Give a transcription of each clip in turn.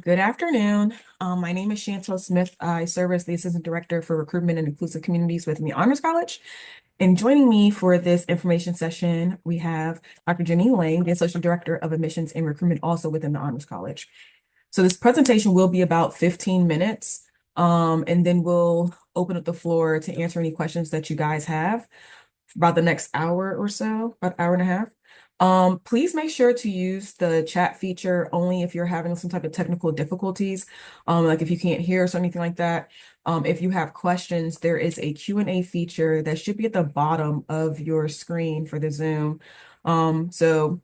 Good afternoon. My name is Chantel Smith. I serve as the Assistant Director for Recruitment and Inclusive Communities within the Honors College. And joining me for this information session, we have Dr. Janine Lang, the Associate Director of Admissions and Recruitment, also within the Honors College. So this presentation will be about 15 minutes, and then we'll open up the floor to answer any questions that you guys have for about the next hour or so, about an hour and a half. Please make sure to use the chat feature only if you're having some type of technical difficulties, like if you can't hear us or anything like that. If you have questions, there is a Q&A feature that should be at the bottom of your screen for the Zoom. So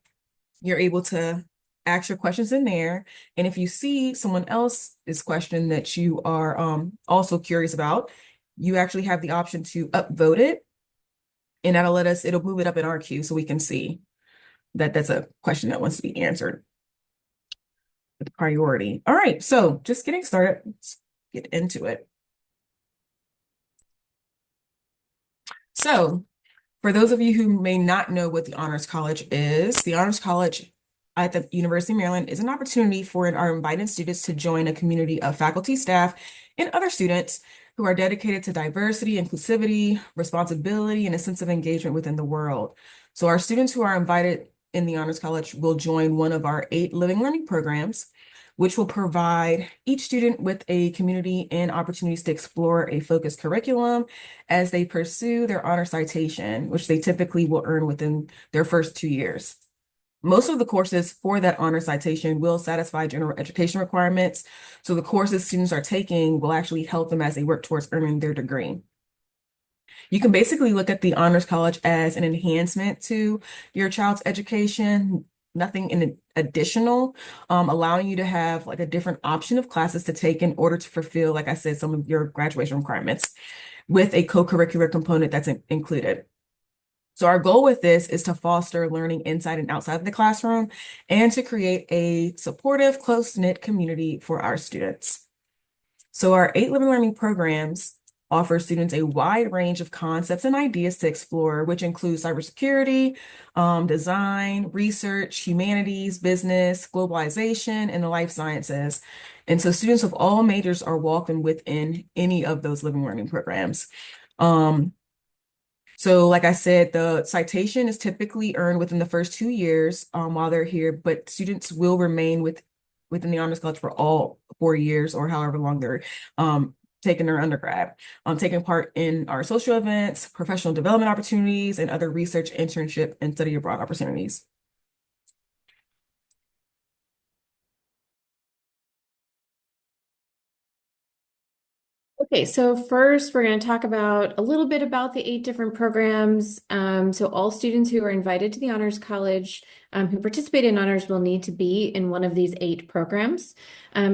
you're able to ask your questions in there. And if you see someone else's question that you are also curious about, you actually have the option to upvote it, and it'll move it up in our queue so we can see that that's a question that wants to be answered with priority. All right, so just getting started, let's get into it. So for those of you who may not know what the Honors College is, the Honors College at the University of Maryland is an opportunity for our invited students to join a community of faculty, staff, and other students who are dedicated to diversity, inclusivity, responsibility, and a sense of engagement within the world. So our students who are invited in the Honors College will join one of our 8 living learning programs, which will provide each student with a community and opportunities to explore a focused curriculum as they pursue their honor citation, which they typically will earn within their first 2 years. Most of the courses for that honor citation will satisfy general education requirements, so the courses students are taking will actually help them as they work towards earning their degree. You can basically look at the Honors College as an enhancement to your child's education, nothing in additional, allowing you to have like a different option of classes to take in order to fulfill, like I said, some of your graduation requirements with a co-curricular component that's included. So our goal with this is to foster learning inside and outside of the classroom and to create a supportive, close-knit community for our students. So our 8 living learning programs offer students a wide range of concepts and ideas to explore, which includes cybersecurity, design, research, humanities, business, globalization, and the life sciences. And so students of all majors are welcome within any of those living learning programs. So like I said, the citation is typically earned within the first 2 years while they're here, but students will remain within the Honors College for all 4 years or however long they're taking their undergrad, taking part in our social events, professional development opportunities, and other research, internship, and study abroad opportunities. Okay, so first we're going to talk about a little bit about the 8 different programs. So all students who are invited to the Honors College who participate in honors will need to be in one of these 8 programs.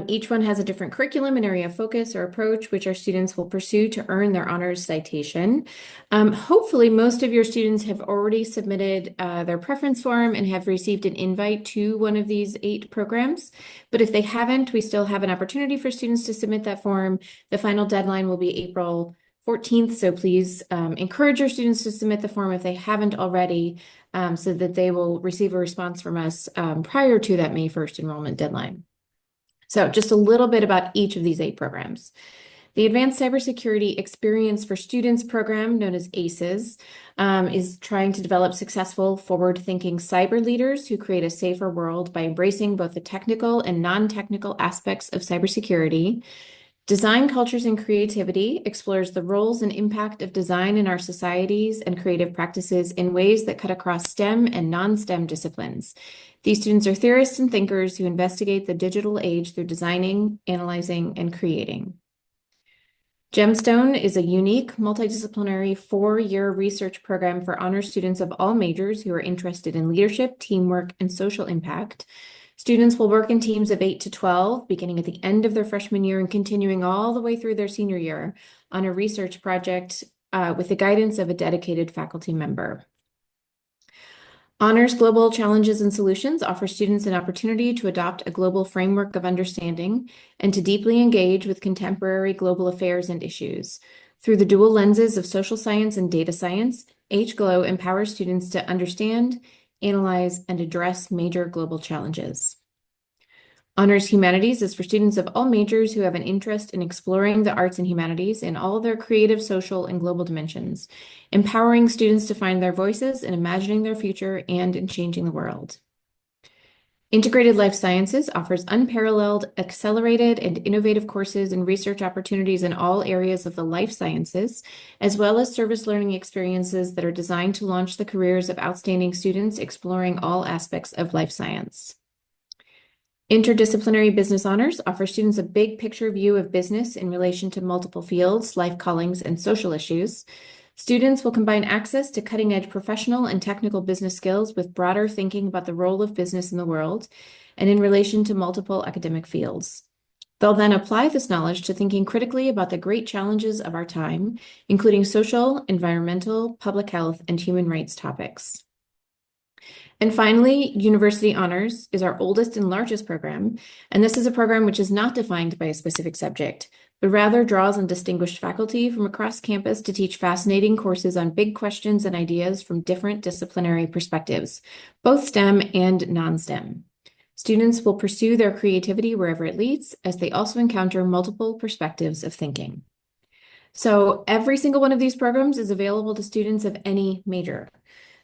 Each one has a different curriculum and area of focus or approach, which our students will pursue to earn their honors citation. Hopefully, most of your students have already submitted their preference form and have received an invite to one of these 8 programs. But if they haven't, we still have an opportunity for students to submit that form. The final deadline will be April 14th, so please encourage your students to submit the form if they haven't already, so that they will receive a response from us prior to that May 1st enrollment deadline. So just a little bit about each of these 8 programs. The Advanced Cybersecurity Experience for Students program, known as ACES, is trying to develop successful, forward-thinking cyber leaders who create a safer world by embracing both the technical and non-technical aspects of cybersecurity. Design Cultures and Creativity explores the roles and impact of design in our societies and creative practices in ways that cut across STEM and non-STEM disciplines. These students are theorists and thinkers who investigate the digital age through designing, analyzing, and creating. Gemstone is a unique multidisciplinary 4-year research program for honor students of all majors who are interested in leadership, teamwork, and social impact. Students will work in teams of 8 to 12, beginning at the end of their freshman year and continuing all the way through their senior year on a research project with the guidance of a dedicated faculty member. Honors Global Challenges and Solutions offer students an opportunity to adopt a global framework of understanding and to deeply engage with contemporary global affairs and issues. Through the dual lenses of social science and data science, HGLO empowers students to understand, analyze, and address major global challenges. Honors Humanities is for students of all majors who have an interest in exploring the arts and humanities in all their creative, social, and global dimensions, empowering students to find their voices in imagining their future and in changing the world. Integrated Life Sciences offers unparalleled, accelerated, and innovative courses and research opportunities in all areas of the life sciences, as well as service learning experiences that are designed to launch the careers of outstanding students exploring all aspects of life science. Interdisciplinary Business Honors offer students a big picture view of business in relation to multiple fields, life callings, and social issues. Students will combine access to cutting-edge professional and technical business skills with broader thinking about the role of business in the world and in relation to multiple academic fields. They'll then apply this knowledge to thinking critically about the great challenges of our time, including social, environmental, public health, and human rights topics. And finally, University Honors is our oldest and largest program, and this is a program which is not defined by a specific subject, but rather draws on distinguished faculty from across campus to teach fascinating courses on big questions and ideas from different disciplinary perspectives, both STEM and non-STEM. Students will pursue their creativity wherever it leads, as they also encounter multiple perspectives of thinking. So every single one of these programs is available to students of any major.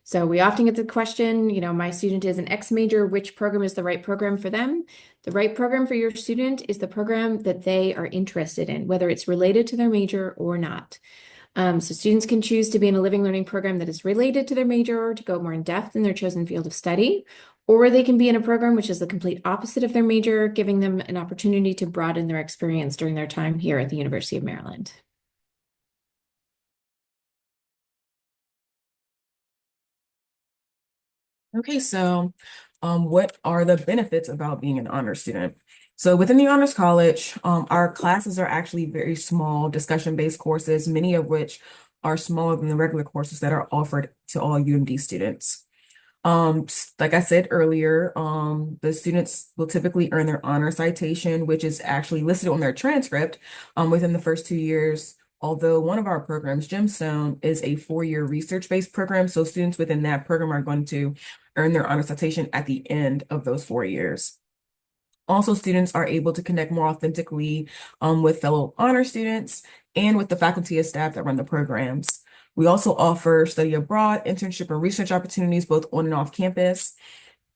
So we often get the question, my student is an X major, which program is the right program for them? The right program for your student is the program that they are interested in, whether it's related to their major or not. So students can choose to be in a living learning program that is related to their major or to go more in depth in their chosen field of study, or they can be in a program which is the complete opposite of their major, giving them an opportunity to broaden their experience during their time here at the University of Maryland. Okay, so what are the benefits about being an honor student? So within the Honors College, our classes are actually very small discussion-based courses, many of which are smaller than the regular courses that are offered to all UMD students. Like I said earlier, the students will typically earn their honor citation, which is actually listed on their transcript within the first 2 years. Although one of our programs, Gemstone, is a 4-year research-based program, so students within that program are going to earn their honor citation at the end of those 4 years. Also, students are able to connect more authentically with fellow honor students and with the faculty and staff that run the programs. We also offer study abroad, internship, and research opportunities both on and off campus.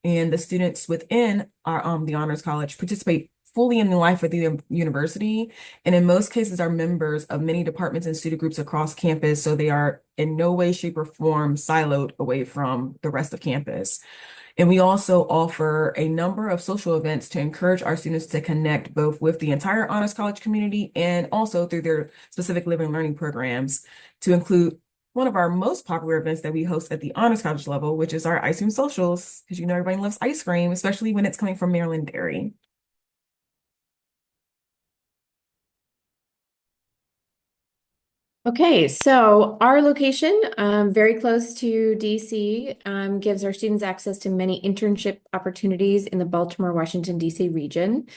And the students within our the Honors College participate fully in the life of the university, and in most cases are members of many departments and student groups across campus, so they are in no way, shape, or form siloed away from the rest of campus. And we also offer a number of social events to encourage our students to connect both with the entire Honors College community and also through their specific living learning programs, to include one of our most popular events that we host at the Honors College level, which is our ice cream socials, because everybody loves ice cream, especially when it's coming from Maryland Dairy. Okay, so our location, very close to DC, gives our students access to many internship opportunities in the Baltimore, Washington, DC region.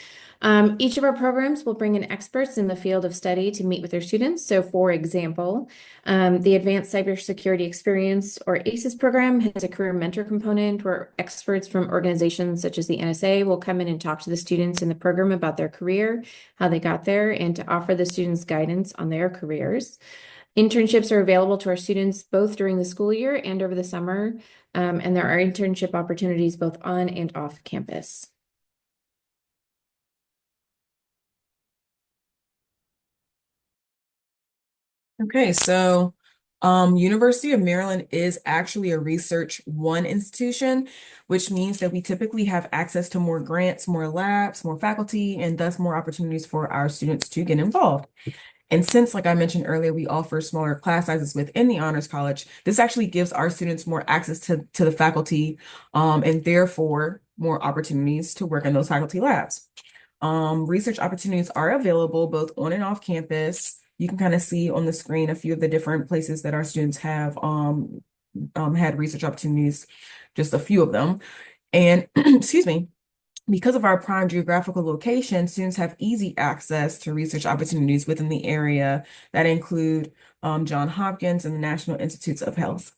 Each of our programs will bring in experts in the field of study to meet with their students. So for example, the Advanced Cybersecurity Experience, or ACES program, has a career mentor component where experts from organizations such as the NSA will come in and talk to the students in the program about their career, how they got there, and to offer the students guidance on their careers. Internships are available to our students both during the school year and over the summer, and there are internship opportunities both on and off campus. Okay, so University of Maryland is actually a Research One institution, which means that we typically have access to more grants, more labs, more faculty, and thus more opportunities for our students to get involved. And since, like I mentioned earlier, we offer smaller class sizes within the Honors College, this actually gives our students more access to the faculty, and therefore more opportunities to work in those faculty labs. Research opportunities are available both on and off campus. You can kind of see on the screen a few of the different places that our students have had research opportunities, just a few of them. And excuse me, because of our prime geographical location, students have easy access to research opportunities within the area that include Johns Hopkins and the National Institutes of Health.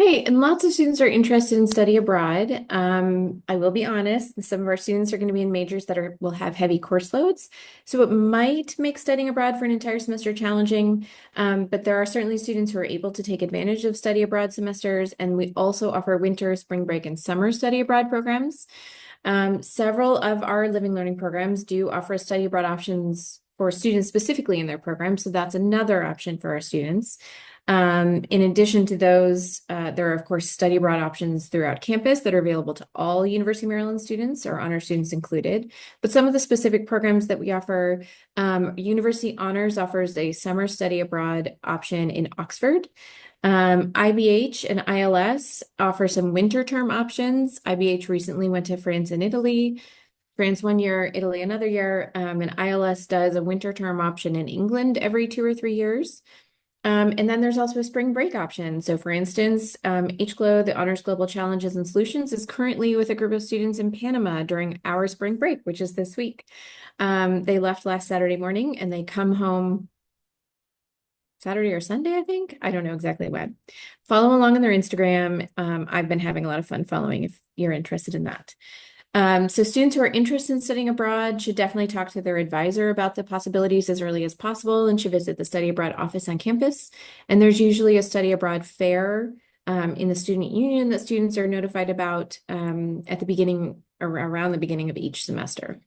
Hey, and lots of students are interested in study abroad. I will be honest, some of our students are going to be in majors that will have heavy course loads. So it might make studying abroad for an entire semester challenging. But there are certainly students who are able to take advantage of study abroad semesters, and we also offer winter, spring break, and summer study abroad programs. Several of our living learning programs do offer study abroad options for students specifically in their program, so that's another option for our students. In addition to those, there are, of course, study abroad options throughout campus that are available to all University of Maryland students, or honor students included. But some of the specific programs that we offer, University Honors offers a summer study abroad option in Oxford. IBH and ILS offer some winter term options. IBH recently went to France and Italy. France 1 year, Italy another year, and ILS does a winter term option in England every 2 or 3 years. And then there's also a spring break option. So for instance, HGLO, the Honors Global Challenges and Solutions, is currently with a group of students in Panama during our spring break, which is this week. They left last Saturday morning and they come home Saturday or Sunday, I think. I don't know exactly when. Follow along on their Instagram. I've been having a lot of fun following if you're interested in that. So students who are interested in studying abroad should definitely talk to their advisor about the possibilities as early as possible and should visit the study abroad office on campus. And there's usually a study abroad fair in the student union that students are notified about at the beginning or around the beginning of each semester.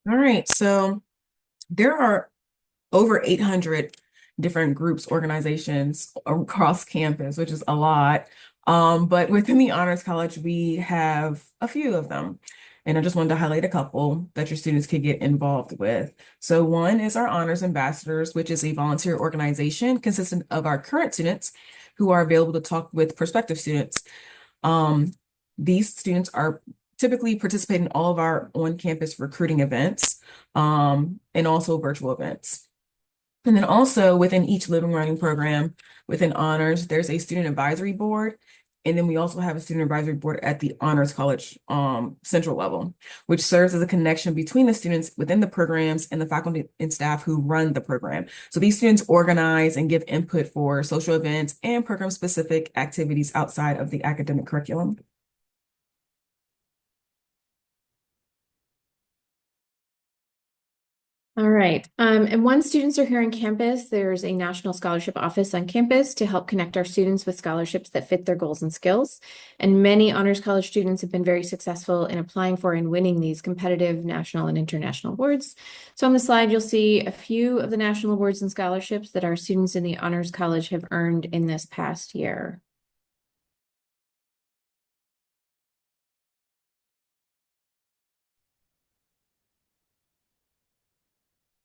All right, so there are over 800 different groups, organizations across campus, which is a lot. But within the Honors College, we have a few of them. And I just wanted to highlight a couple that your students could get involved with. So one is our Honors Ambassadors, which is a volunteer organization consisting of our current students who are available to talk with prospective students. Um, these students are typically participating in all of our on-campus recruiting events, and also virtual events. And then also within each living learning program, within honors, there's a student advisory board. And then we also have a student advisory board at the Honors College central level, which serves as a connection between the students within the programs and the faculty and staff who run the program. So these students organize and give input for social events and program-specific activities outside of the academic curriculum. All right. And once students are here on campus, there's a National Scholarship Office on campus to help connect our students with scholarships that fit their goals and skills. And many Honors College students have been very successful in applying for and winning these competitive national and international awards. So on the slide, you'll see a few of the national awards and scholarships that our students in the Honors College have earned in this past year.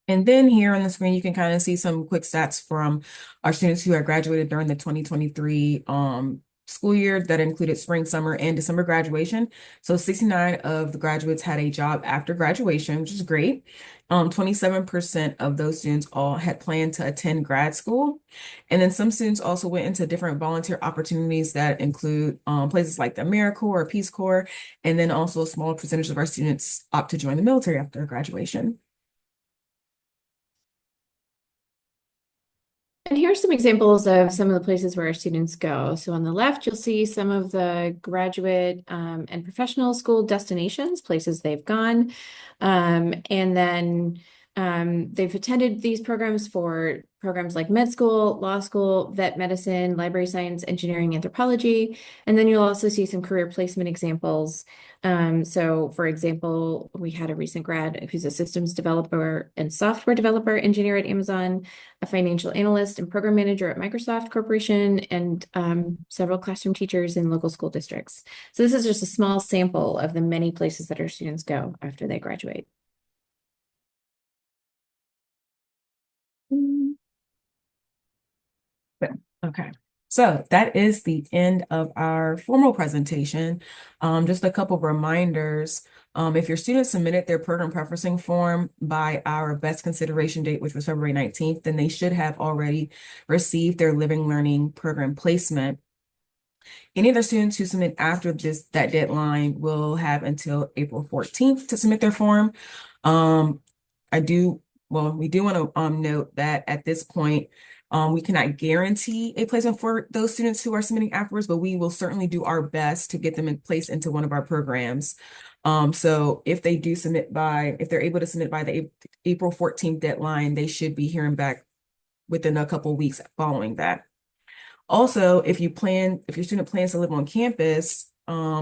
And then here on the screen, you can kind of see some quick stats from our students who had graduated during the 2023 school year that included spring, summer, and December graduation. So 69 of the graduates had a job after graduation, which is great. 27% of those students all had planned to attend grad school. And then some students also went into different volunteer opportunities that include places like the AmeriCorps or Peace Corps. And then also a small percentage of our students opt to join the military after graduation. And here's some examples of some of the places where our students go. So on the left, you'll see some of the graduate and professional school destinations, places they've gone. And then they've attended these programs for programs like med school, law school, vet medicine, library science, engineering, anthropology. And then you'll also see some career placement examples. So for example, we had a recent grad who's a systems developer and software developer engineer at Amazon, a financial analyst and program manager at Microsoft Corporation, and several classroom teachers in local school districts. So this is just a small sample of the many places that our students go after they graduate. Okay, so that is the end of our formal presentation. Just a couple of reminders. If your students submitted their program preferencing form by our best consideration date, which was February 19th, then they should have already received their living learning program placement. Any of the students who submit after that deadline will have until April 14th to submit their form. we do want to note that at this point, we cannot guarantee a placement for those students who are submitting afterwards, but we will certainly do our best to get them in place into one of our programs. So if they do if they're able to submit by the April 14th deadline, they should be hearing back within a couple of weeks following that. Also, if your student plans to live on campus,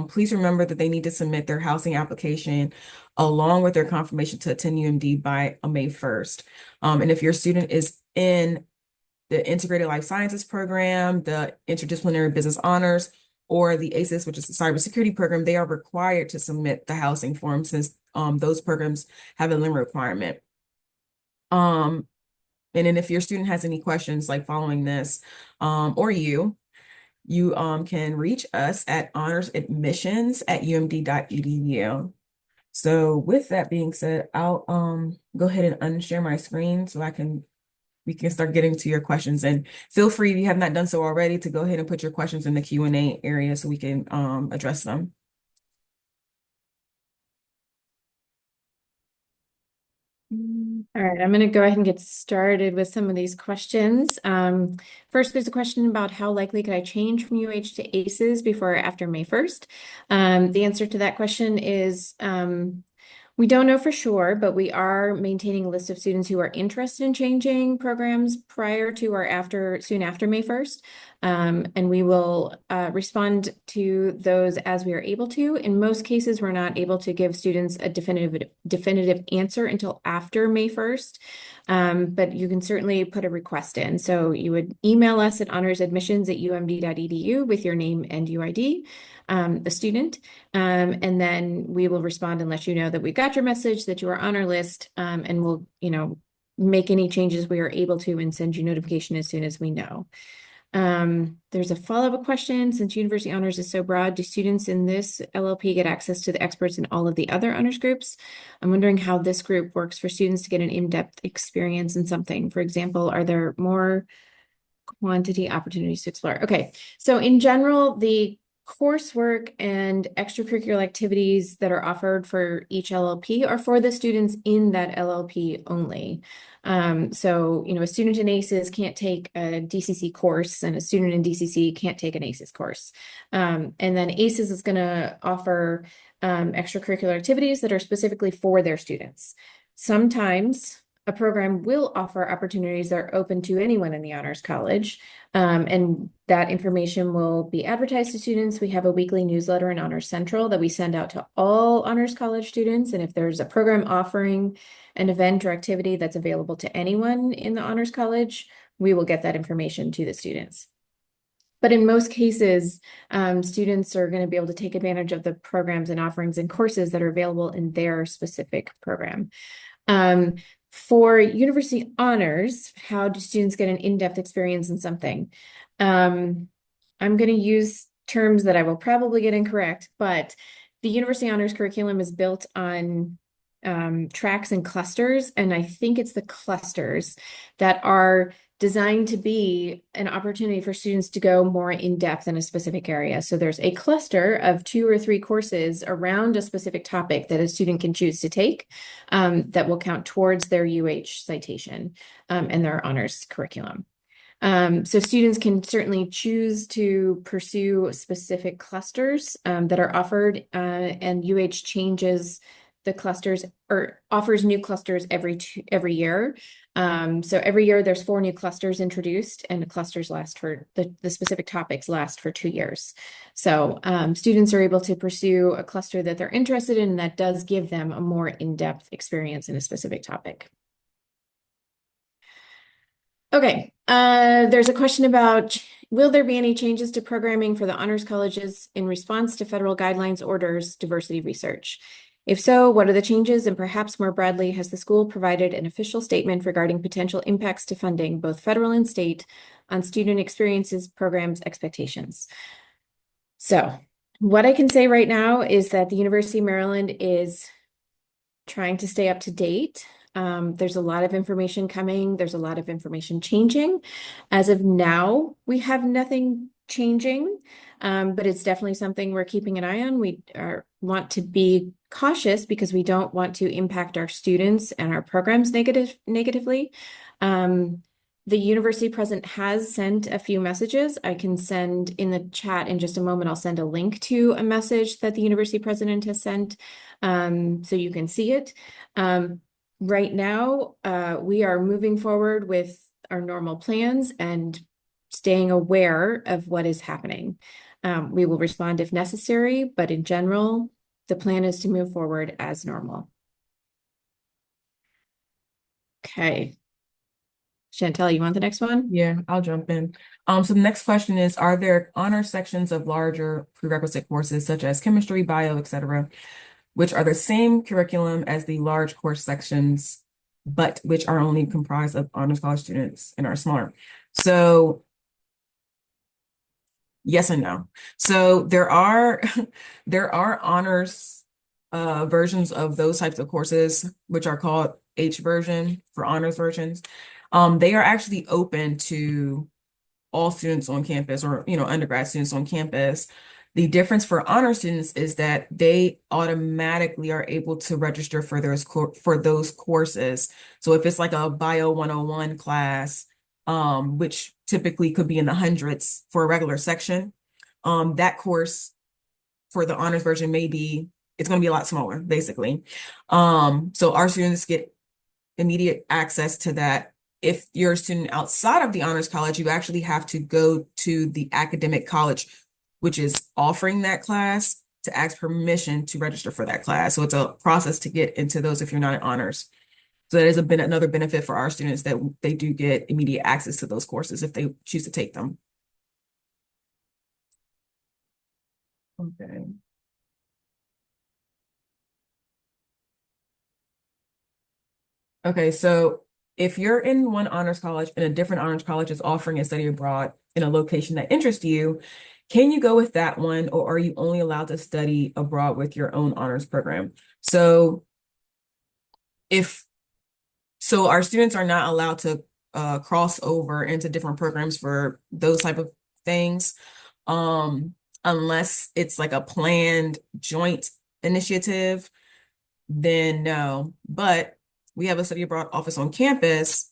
please remember that they need to submit their housing application along with their confirmation to attend UMD by May 1st. And if your student is in the Integrated Life Sciences program, the Interdisciplinary Business Honors, or the ACES, which is the cybersecurity program, they are required to submit the housing form since those programs have a limit requirement. And then if your student has any questions like following this, or you can reach us at honorsadmissions@umd.edu. So with that being said, I'll go ahead and unshare my screen so we can start getting to your questions. And feel free, if you have not done so already, to go ahead and put your questions in the Q&A area so we can address them. All right, I'm going to go ahead and get started with some of these questions. First, there's a question about how likely could I change from UH to ACES before or after May 1st? The answer to that question is we don't know for sure, but we are maintaining a list of students who are interested in changing programs prior to or soon after May 1st. And we will respond to those as we are able to. In most cases, we're not able to give students a definitive answer until after May 1st. But you can certainly put a request in. So you would email us at honorsadmissions@umd.edu with your name and UID, the student, and then we will respond and let you know that we got your message, that you are on our list, and we'll, make any changes we are able to and send you notification as soon as we know. There's a follow-up question. Since University Honors is so broad, do students in this LLP get access to the experts in all of the other honors groups? I'm wondering how this group works for students to get an in-depth experience in something. For example, are there more quantity opportunities to explore? Okay, so in general, the coursework and extracurricular activities that are offered for each LLP are for the students in that LLP only. So, a student in ACES can't take a DCC course and a student in DCC can't take an ACES course. And then ACES is going to offer extracurricular activities that are specifically for their students. Sometimes a program will offer opportunities that are open to anyone in the Honors College, and that information will be advertised to students. We have a weekly newsletter in Honors Central that we send out to all Honors College students, and if there's a program offering an event or activity that's available to anyone in the Honors College, we will get that information to the students. But in most cases, students are going to be able to take advantage of the programs and offerings and courses that are available in their specific program. For University Honors, how do students get an in-depth experience in something? I'm going to use terms that I will probably get incorrect, but the University Honors curriculum is built on tracks and clusters, and I think it's the clusters that are designed to be an opportunity for students to go more in depth in a specific area. So there's a cluster of 2 or 3 courses around a specific topic that a student can choose to take that will count towards their UH citation and their honors curriculum. So students can certainly choose to pursue specific clusters that are offered, and UH changes the clusters or offers new clusters every year. So every year there's 4 new clusters introduced, and the clusters last for the specific topics last for 2 years. So students are able to pursue a cluster that they're interested in, and that does give them a more in-depth experience in a specific topic. Okay, there's a question about, will there be any changes to programming for the honors colleges in response to federal guidelines, orders, diversity research? If so, what are the changes? And perhaps more broadly, has the school provided an official statement regarding potential impacts to funding, both federal and state, on student experiences, programs, expectations? So what I can say right now is that the University of Maryland is trying to stay up to date. There's a lot of information coming. There's a lot of information changing. As of now, we have nothing changing, but it's definitely something we're keeping an eye on. We want to be cautious because we don't want to impact our students and our programs negatively. The university president has sent a few messages. I can send in the chat in just a moment. I'll send a link to a message that the university president has sent, so you can see it. Right now, we are moving forward with our normal plans and staying aware of what is happening. We will respond if necessary, but in general, the plan is to move forward as normal. Okay. Chantel, you want the next one? Yeah, I'll jump in. So the next question is, are there honor sections of larger prerequisite courses such as chemistry, bio, etc., which are the same curriculum as the large course sections, but which are only comprised of honors college students and are smaller? So yes and no. So there are there are honors versions of those types of courses, which are called H version for honors versions. They are actually open to all students on campus, or undergrad students on campus. The difference for honor students is that they automatically are able to register for those courses. So if it's like a Bio 101 class, which typically could be in the hundreds for a regular section, that course for the honors version it's going to be a lot smaller, basically. So our students get immediate access to that. If you're a student outside of the honors college, you actually have to go to the academic college, which is offering that class, to ask permission to register for that class. So it's a process to get into those if you're not in honors. So that is another benefit for our students, that they do get immediate access to those courses if they choose to take them. Okay. Okay, so if you're in one honors college and a different honors college is offering a study abroad in a location that interests you, can you go with that one, or are you only allowed to study abroad with your own honors program? So if so our students are not allowed to cross over into different programs for those type of things, unless it's like a planned joint initiative, then no. But we have a study abroad office on campus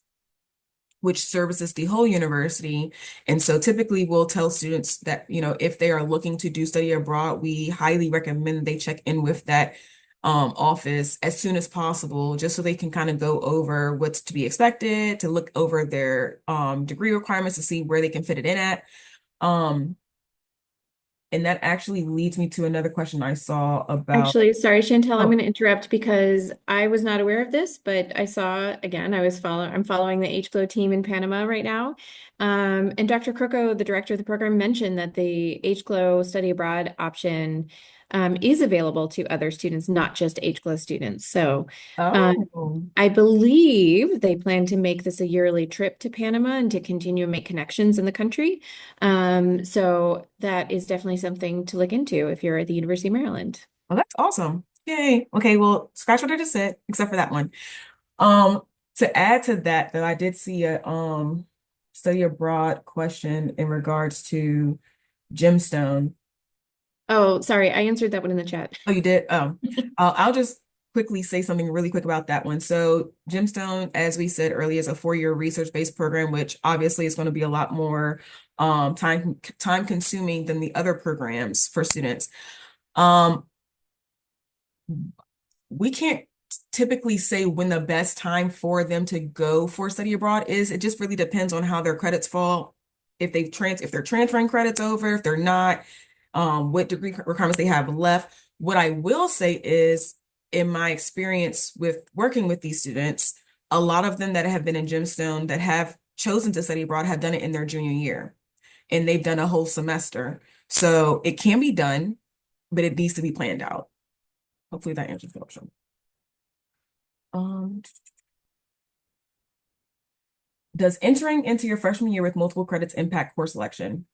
which services the whole university. And so typically we'll tell students that, if they are looking to do study abroad, we highly recommend they check in with that office as soon as possible, just so they can kind of go over what's to be expected, to look over their degree requirements, to see where they can fit it in at. And that actually leads me to another question I saw about. Actually, sorry, Chantel, I'm Oh, going to interrupt because I was not aware of this, but I saw again, I'm following the HGLO team in Panama right now. And Dr. Croco, the director of the program, mentioned that the HGLO study abroad option is available to other students, not just HGLO students. So oh, I believe they plan to make this a yearly trip to Panama and to continue to make connections in the country. So that is definitely something to look into if you're at the University of Maryland. well, that's awesome. Yay. Okay, well, scratch what I just said, except for that one. Um, to add to that, I did see a study abroad question in regards to gemstone. Oh, sorry, I answered that one in the chat. Oh, you did? I'll just quickly say something really quick about that one. So gemstone, as we said earlier, is a 4-year research-based program, which obviously is going to be a lot more time consuming than the other programs for students. We can't typically say when the best time for them to go for study abroad is. It just really depends on how their credits fall. If they're transferring credits over, if they're not, what degree requirements they have left. What I will say is, in my experience with working with these students, a lot of them that have been in gemstone that have chosen to study abroad have done it in their junior year, and they've done a whole semester. So it can be done, but it needs to be planned out. Hopefully that answers the question. Um, does entering into your freshman year with multiple credits impact course selection?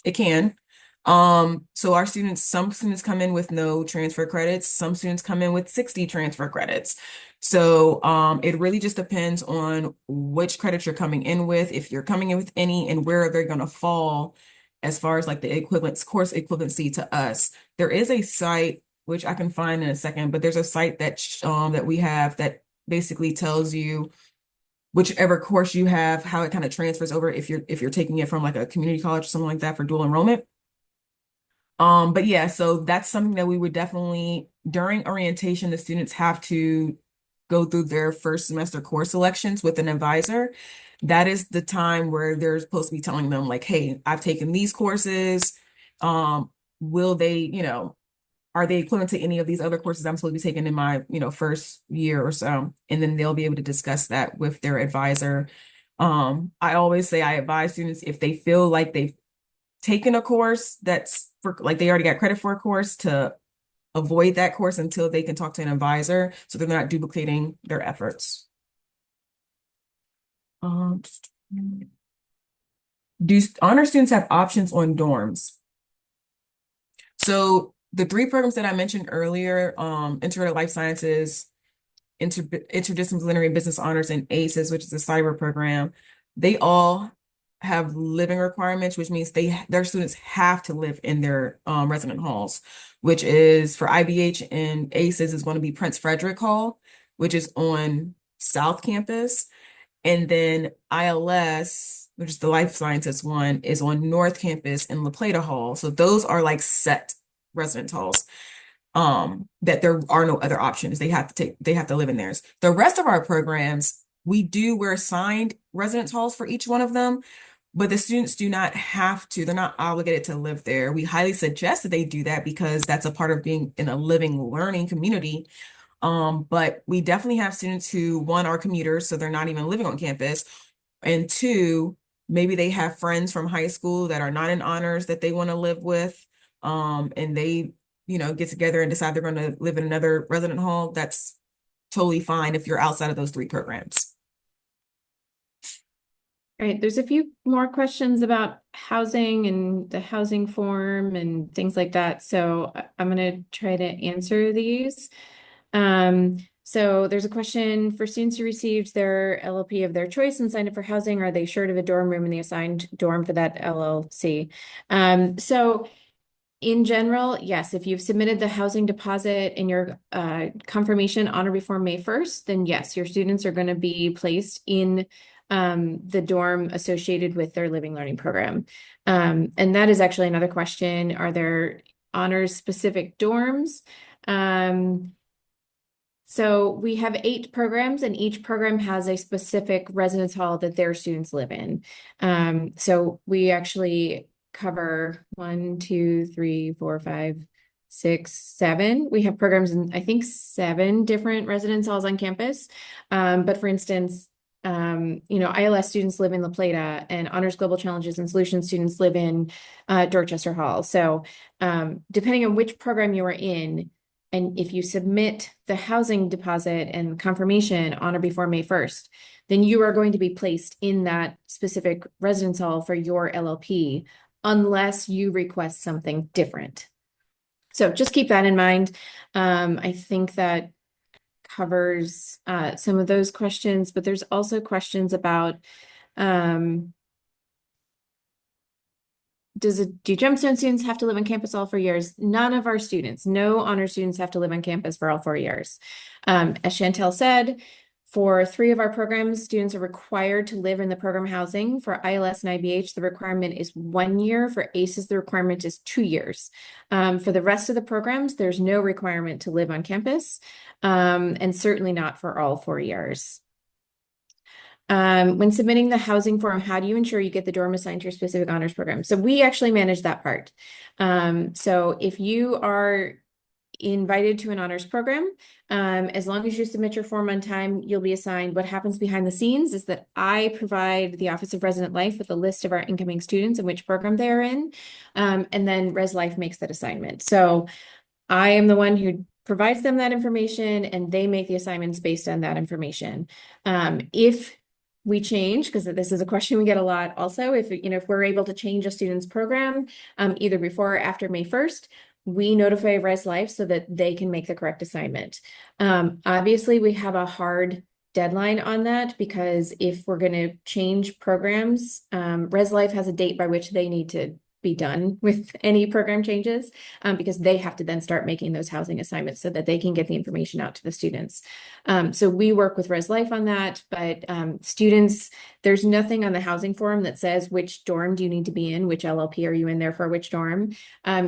It can. So some students come in with no transfer credits, some students come in with 60 transfer credits. So it really just depends on which credits you're coming in with, if you're coming in with any, and where they're going to fall as far as like the course equivalency to us. There is a site which I can find in a second, but there's a site that that we have that basically tells you whichever course you have, how it kind of transfers over if you're taking it from like a community college or something like that for dual enrollment. But yeah, so that's something that we would definitely during orientation, the students have to go through their first semester course selections with an advisor. That is the time where they're supposed to be telling them like, hey, I've taken these courses. Um, will they, are they equivalent to any of these other courses I'm supposed to be taking in my, first year or so? And then they'll be able to discuss that with their advisor. I always say I advise students if they feel like they've taken a course that's for like they already got credit for a course to avoid that course until they can talk to an advisor so they're not duplicating their efforts. Do honor students have options on dorms? So the three programs that I mentioned earlier, Integrated Life Sciences, Interdisciplinary Business Honors, and ACES, which is a cyber program, they all have living requirements, which means their students have to live in their resident halls, which is for IBH and ACES is going to be Prince Frederick Hall, which is on South Campus. And then ILS, which is the life sciences one, is on North Campus in La Plata Hall. So those are like set residence halls. That there are no other options. They have to live in theirs. The rest of our programs, we're assigned residence halls for each one of them, but the students do not have to, they're not obligated to live there. We highly suggest that they do that because that's a part of being in a living, learning community. But we definitely have students who, one, are commuters, so they're not even living on campus, and two, maybe they have friends from high school that are not in honors that they want to live with, and they, get together and decide they're going to live in another resident hall. That's totally fine if you're outside of those three programs. All right, there's a few more questions about housing and the housing form and things like that. So I'm going to try to answer these. So there's a question for students who received their LLP of their choice and signed up for housing. Are they assured of a dorm room in the assigned dorm for that LLC? So in general, yes, if you've submitted the housing deposit in your confirmation on or before May 1st, then yes, your students are going to be placed in the dorm associated with their living learning program. And that is actually another question. Are there honors specific dorms? So we have 8 programs and each program has a specific residence hall that their students live in. So we actually cover 1, 2, 3, 4, 5, 6, 7. We have programs in, I think, 7 different residence halls on campus. But for instance, ILS students live in La Plata and Honors Global Challenges and Solutions students live in Dorchester Hall. So depending on which program you are in, and if you submit the housing deposit and confirmation on or before May 1st, then you are going to be placed in that specific residence hall for your LLP unless you request something different. So just keep that in mind. I think that covers some of those questions, but there's also questions about do Gemstone students have to live on campus all 4 years? None of our students, no honor students have to live on campus for all 4 years. As Chantel said, for 3 of our programs, students are required to live in the program housing. For ILS and IBH, the requirement is 1 year. For ACES, the requirement is 2 years. For the rest of the programs, there's no requirement to live on campus, and certainly not for all 4 years. When submitting the housing form, how do you ensure you get the dorm assigned to your specific honors program? So we actually manage that part. So if you are invited to an honors program, as long as you submit your form on time, you'll be assigned. What happens behind the scenes is that I provide the Office of Resident Life with a list of our incoming students and which program they are in, and then Res Life makes that assignment. So I am the one who provides them that information and they make the assignments based on that information. If we change, because this is a question we get a lot also, if we're able to change a student's program, either before or after May 1st, we notify Res Life so that they can make the correct assignment. Obviously, we have a hard deadline on that because if we're going to change programs, Res Life has a date by which they need to be done with any program changes, because they have to then start making those housing assignments so that they can get the information out to the students. So we work with Res Life on that, but students, there's nothing on the housing form that says which dorm do you need to be in, which LLP are you in there for, which dorm.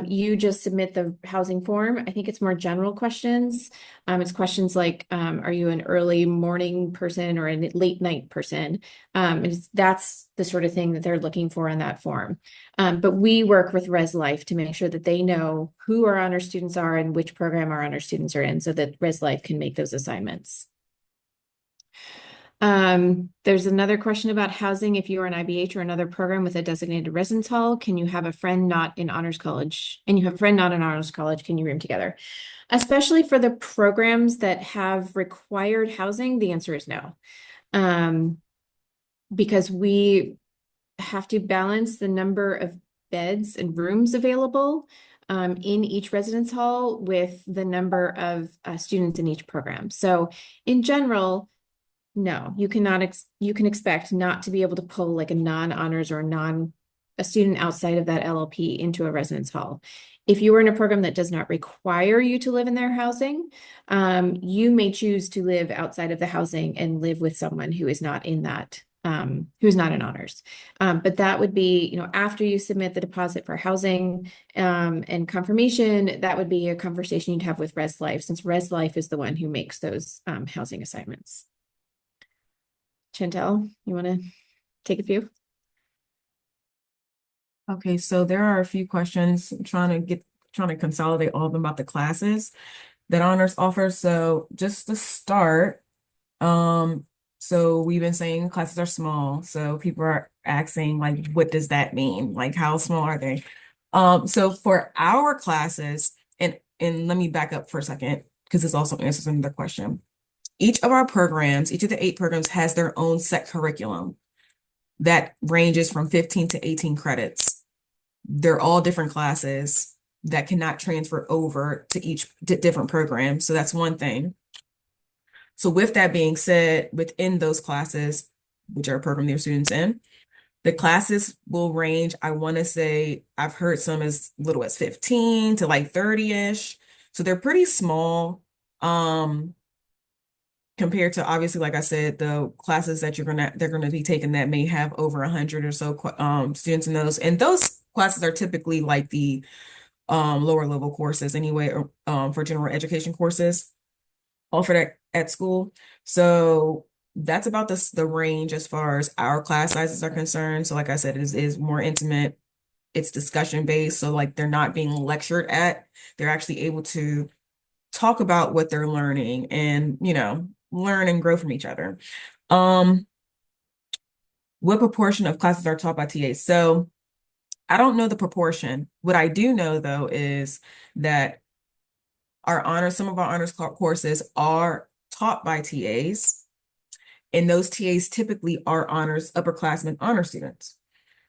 You just submit the housing form. I think it's more general questions. It's questions like, are you an early morning person or a late night person? That's the sort of thing that they're looking for on that form. But we work with Res Life to make sure that they know who our honor students are and which program our honor students are in so that Res Life can make those assignments. There's another question about housing. If you are an IBH or another program with a designated residence hall, can you have a friend not in honors college? And you have a friend not in honors college, can you room together? Especially for the programs that have required housing, the answer is no. Because we have to balance the number of beds and rooms available in each residence hall with the number of students in each program. So in general, no, you can expect not to be able to pull like a non-honors or a student outside of that LLP into a residence hall. If you are in a program that does not require you to live in their housing, you may choose to live outside of the housing and live with someone who is not in that, who's not in honors. But that would be, after you submit the deposit for housing and confirmation, that would be a conversation you'd have with Res Life, since Res Life is the one who makes those housing assignments. Chantel, you want to take a few? Okay, so there are a few questions. I'm trying to consolidate all of them about the classes that honors offers. So just to start, so we've been saying classes are small. So people are asking, like, what does that mean? Like, how small are they? So for our classes, and let me back up for a second, because this also answers another question. Each of our programs, each of the 8 programs has their own set curriculum that ranges from 15 to 18 credits. They're all different classes that cannot transfer over to each different program. So that's one thing. So with that being said, within those classes, which are program their students in, the classes will range, I want to say, I've heard some as little as 15 to like 30-ish. So they're pretty small. Compared to, obviously, like I said, the classes that they're gonna be taking that may have over 100 or so students in those, and those classes are typically like the lower level courses anyway, or for general education courses offered at school. So that's about the range as far as our class sizes are concerned. So like I said, it is more intimate. It's discussion based. So like they're not being lectured at. They're actually able to talk about what they're learning and, learn and grow from each other. What proportion of classes are taught by TAs? So I don't know the proportion. What I do know though is that some of our honors courses are taught by TAs, and those TAs typically are upperclassmen honor students.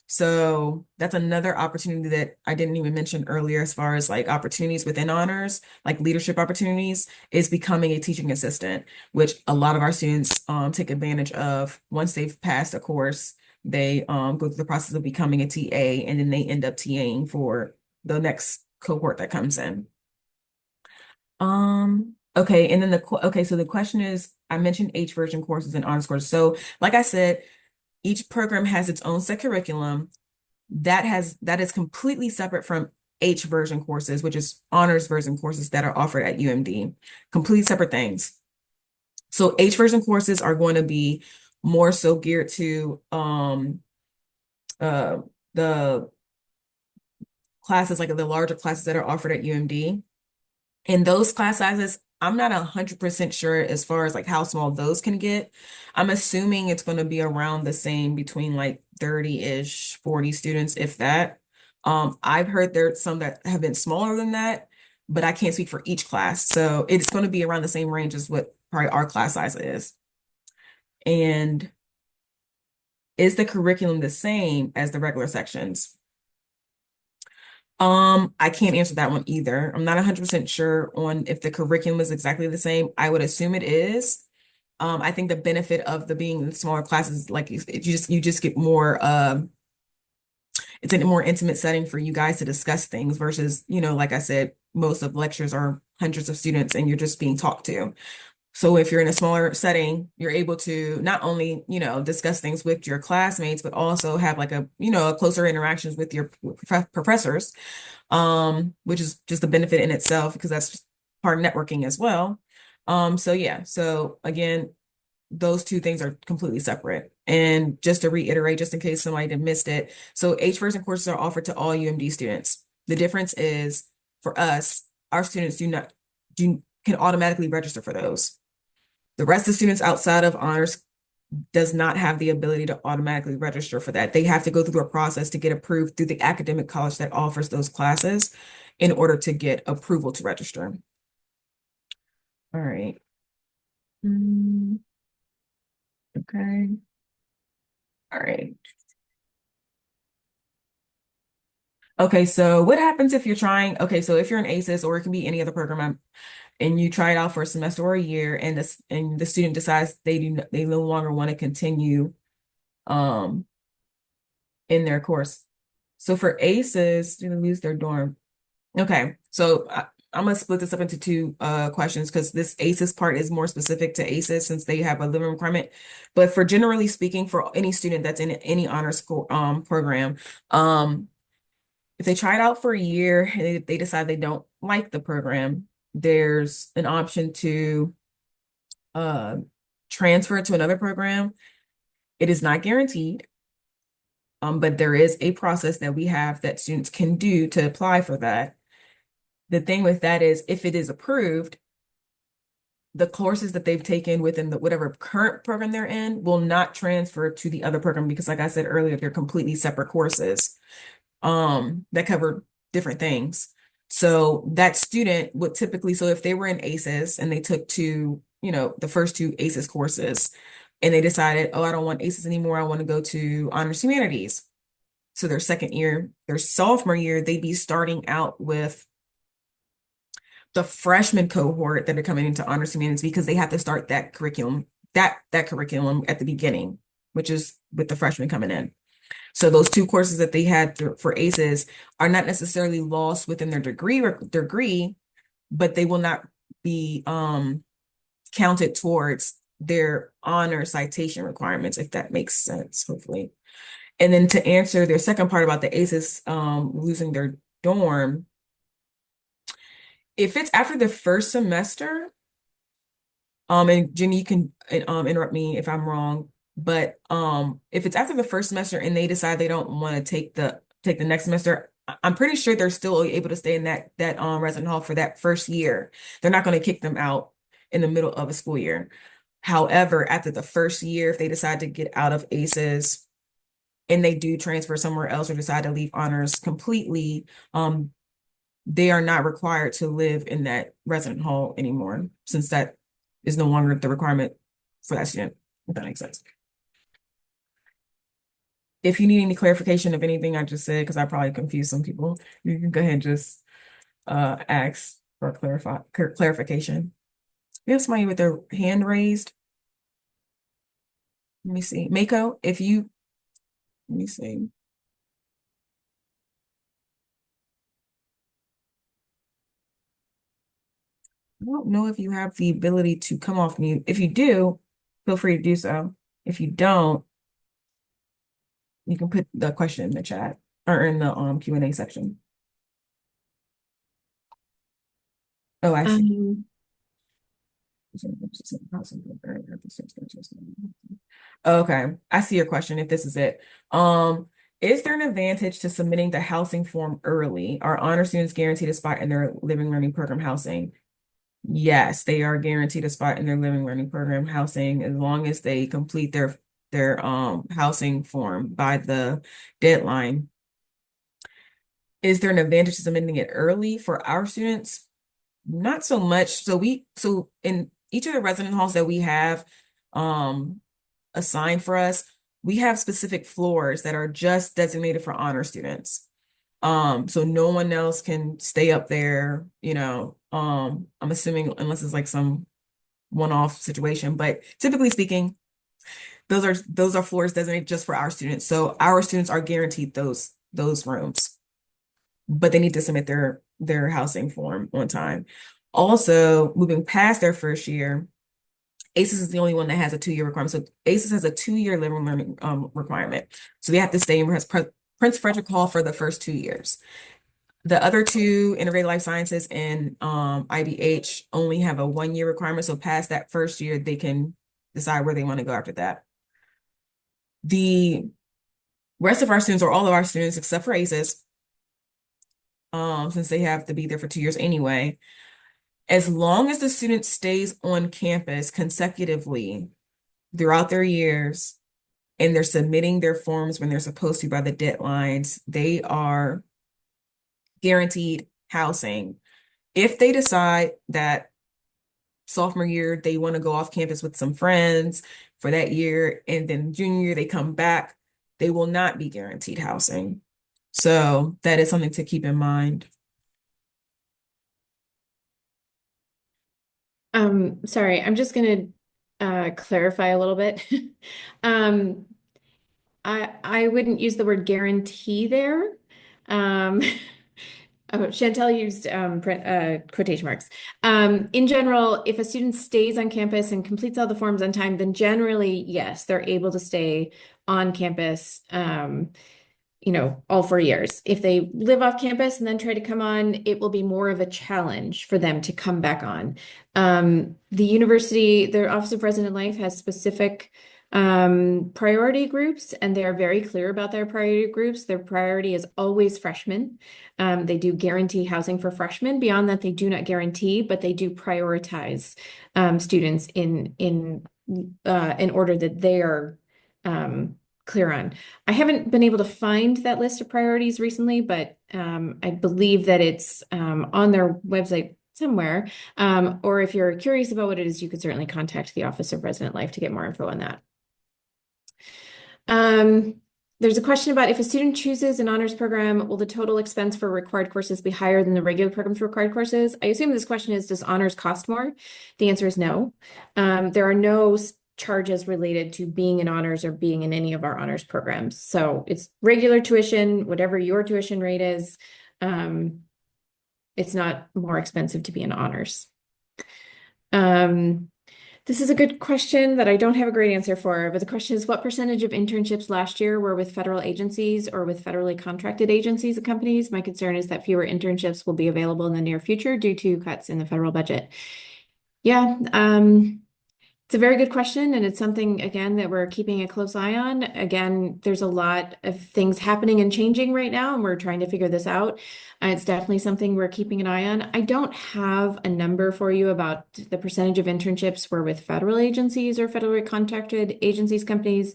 So that's another opportunity that I didn't even mention earlier, as far as like opportunities within honors, like leadership opportunities, is becoming a teaching assistant, which a lot of our students take advantage of. Once they've passed a course, they go through the process of becoming a TA, and then they end up TAing for the next cohort that comes in. Okay, and then so the question is, I mentioned H version courses and honors courses. So like I said, each program has its own set curriculum that is completely separate from H version courses, which is honors version courses that are offered at UMD. Completely separate things. So H version courses are going to be more so geared to the classes, like the larger classes that are offered at UMD. And those class sizes, I'm not 100% sure as far as like how small those can get. I'm assuming it's going to be around the same, between like 30-ish, 40 students, if that. I've heard there's some that have been smaller than that, but I can't speak for each class. So it's going to be around the same range as what probably our class size is. And is the curriculum the same as the regular sections? I can't answer that one either. I'm not 100% sure on if the curriculum is exactly the same. I would assume it is. I think the benefit of being in smaller classes, like you just get more it's a more intimate setting for you guys to discuss things versus, like I said, most of lectures are hundreds of students and you're just being talked to. So if you're in a smaller setting, you're able to not only, discuss things with your classmates, but also have like a closer interactions with your professors, which is just a benefit in itself because that's just part of networking as well. So yeah, so again, those two things are completely separate. And just to reiterate, just in case somebody had missed it, so H-version courses are offered to all UMD students. The difference is for us, our students can automatically register for those. The rest of the students outside of honors does not have the ability to automatically register for that. They have to go through a process to get approved through the academic college that offers those classes in order to get approval to register. All right. Okay. All right. Okay, so what happens if you're trying, okay, so if you're in ACES or it can be any other program and you try it out for a semester or a year and the student decides they no longer want to continue um in their course. So for ACES, do they lose their dorm? Okay, so I'm gonna split this up into two questions because this ACES part is more specific to ACES since they have a living requirement. But for generally speaking, for any student that's in any honor school program, if they try it out for a year and they decide they don't like the program, there's an option to uh, transfer to another program. It is not guaranteed, but there is a process that we have that students can do to apply for that. The thing with that is if it is approved, the courses that they've taken within the whatever current program they're in will not transfer to the other program because like I said earlier, they're completely separate courses that cover different things. So that student would typically, so if they were in ACES and they took the first two ACES courses and they decided, oh, I don't want ACES anymore, I want to go to Honors Humanities. So their second year, their sophomore year, they'd be starting out with the freshman cohort that are coming into Honors Humanities because they have to start that curriculum, that curriculum at the beginning, which is with the freshmen coming in. So those two courses that they had for ACES are not necessarily lost within their degree, but they will not be counted towards their honor citation requirements, if that makes sense, hopefully. And then to answer their second part about the ACES losing their dorm, if it's after the first semester, and Jenny, you can interrupt me if I'm wrong, but if it's after the first semester and they decide they don't want to take the next semester, I'm pretty sure they're still able to stay in that resident hall for that first year. They're not going to kick them out in the middle of a school year. However, after the first year, if they decide to get out of ACES and they do transfer somewhere else or decide to leave honors completely, they are not required to live in that resident hall anymore, since that is no longer the requirement for that student, if that makes sense. If you need any clarification of anything I just said, because I probably confused some people, you can go ahead and just ask for clarification. We have somebody with their hand raised. Let me see. Mako, let me see. I don't know if you have the ability to come off mute. If you do, feel free to do so. If you don't, you can put the question in the chat or in the Q&A section. Oh, I see. Okay, I see your question if this is it. Is there an advantage to submitting the housing form early? Are honor students guaranteed a spot in their living learning program housing? Yes, they are guaranteed a spot in their living learning program housing as long as they complete their housing form by the deadline. Is there an advantage to submitting it early for our students? Not so much. So in each of the resident halls that we have assigned for us, we have specific floors that are just designated for honor students. So no one else can stay up there, I'm assuming unless it's like some one-off situation, but typically speaking, those are floors designated just for our students. So our students are guaranteed those rooms, but they need to submit their housing form on time. Also, moving past their first year, ACES is the only one that has a 2-year requirement. So ACES has a 2-year living learning requirement. So they have to stay in Prince Frederick Hall for the first 2 years. The other two, Integrated Life Sciences and IBH, only have a 1-year requirement. So past that first year, they can decide where they want to go after that. The rest of our students, or all of our students, except for ACES, since they have to be there for 2 years anyway, as long as the student stays on campus consecutively throughout their years and they're submitting their forms when they're supposed to by the deadlines, they are guaranteed housing. If they decide that sophomore year they want to go off campus with some friends for that year, and then junior year they come back, they will not be guaranteed housing. So that is something to keep in mind. Sorry, I'm just gonna clarify a little bit. Um, I wouldn't use the word guarantee there. Um, oh, Chantel used quotation marks. In general, if a student stays on campus and completes all the forms on time, then generally, yes, they're able to stay on campus. All 4 years. If they live off campus and then try to come on, it will be more of a challenge for them to come back on. The university, their Office of Resident Life has specific priority groups, and they are very clear about their priority groups. Their priority is always freshmen. They do guarantee housing for freshmen. Beyond that, they do not guarantee, but they do prioritize students in order that they are clear on. I haven't been able to find that list of priorities recently, but I believe that it's on their website somewhere. Or if you're curious about what it is, you could certainly contact the Office of Resident Life to get more info on that. There's a question about if a student chooses an honors program, will the total expense for required courses be higher than the regular program's required courses? I assume this question is, does honors cost more? The answer is no. There are no charges related to being in honors or being in any of our honors programs. So it's regular tuition, whatever your tuition rate is. It's not more expensive to be in honors. This is a good question that I don't have a great answer for, but the question is, what percentage of internships last year were with federal agencies or with federally contracted agencies and companies? My concern is that fewer internships will be available in the near future due to cuts in the federal budget. Yeah, it's a very good question, and it's something, again, that we're keeping a close eye on. Again, there's a lot of things happening and changing right now, and we're trying to figure this out. It's definitely something we're keeping an eye on. I don't have a number for you about the percentage of internships were with federal agencies or federally contracted agencies, companies.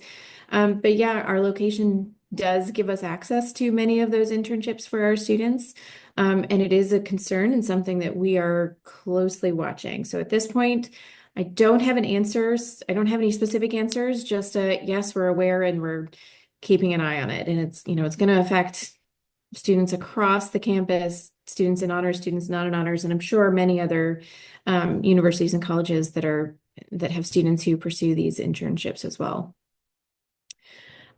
But yeah, our location does give us access to many of those internships for our students. And it is a concern and something that we are closely watching. So at this point, I don't have an answers. I don't have any specific answers, just yes, we're aware and we're keeping an eye on it. And it's going to affect students across the campus, students in honors, students not in honors, and I'm sure many other universities and colleges that have students who pursue these internships as well.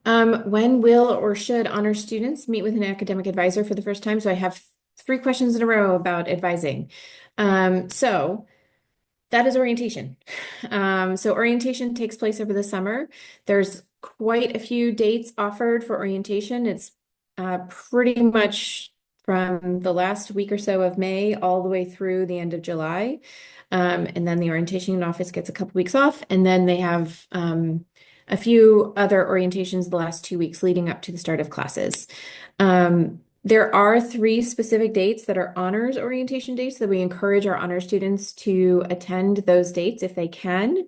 When will or should honors students meet with an academic advisor for the first time? So I have 3 questions in a row about advising. So that is orientation. So orientation takes place over the summer. There's quite a few dates offered for orientation. It's pretty much from the last week or so of May all the way through the end of July. And then the orientation office gets a couple weeks off, and then they have a few other orientations the last 2 weeks leading up to the start of classes. There are 3 specific dates that are honors orientation dates that we encourage our honor students to attend those dates if they can.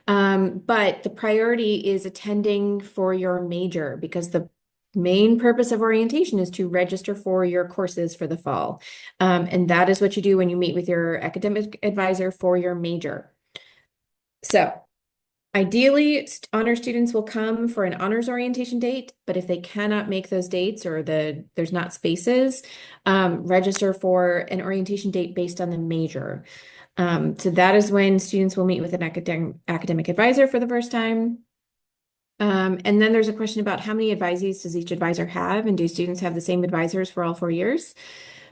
But the priority is attending for your major, because the main purpose of orientation is to register for your courses for the fall. And that is what you do when you meet with your academic advisor for your major. So ideally, honor students will come for an honors orientation date, but if they cannot make those dates or there's not spaces, register for an orientation date based on the major. So that is when students will meet with an academic advisor for the first time. And then there's a question about how many advisees does each advisor have, and do students have the same advisors for all 4 years?